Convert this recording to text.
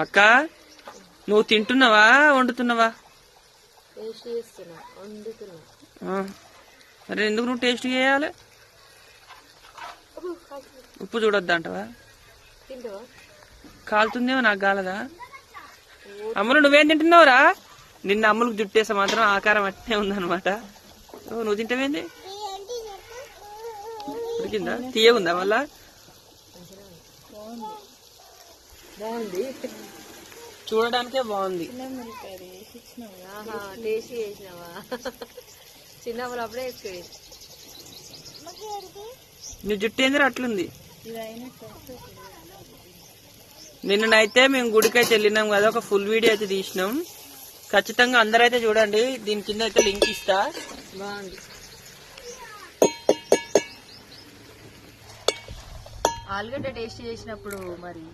అక్క నువ్వు తింటున్నావా వండుతున్నావా? మరి ఎందుకు నువ్వు టేస్ట్ చేయాలి? ఉప్పు చూడొద్దంటవా? కాలుతుందేమో నాకు కాలదా? అమ్ములు నువ్వేం తింటున్నావురా? నిన్న అమ్ములకు జుట్టేసా మాత్రం ఆకారం అట్నే ఉందన్నమాట. నువ్వు తింటావేంది? ఉడికిందా? తీయగుందా మళ్ళా? చూడడానికే బాగుంది. నీ జుట్టు ఏందిరా అట్లుంది? నిన్ననైతే మేము గుడికైతే వెళ్ళినాం కదా, ఒక ఫుల్ వీడియో అయితే తీసినాం. ఖచ్చితంగా అందరైతే చూడండి. దీని కింద అయితే లింక్ ఇస్తా. బాగుంది. ఆలుగడ్డ టేస్ట్ చేసినప్పుడు మరి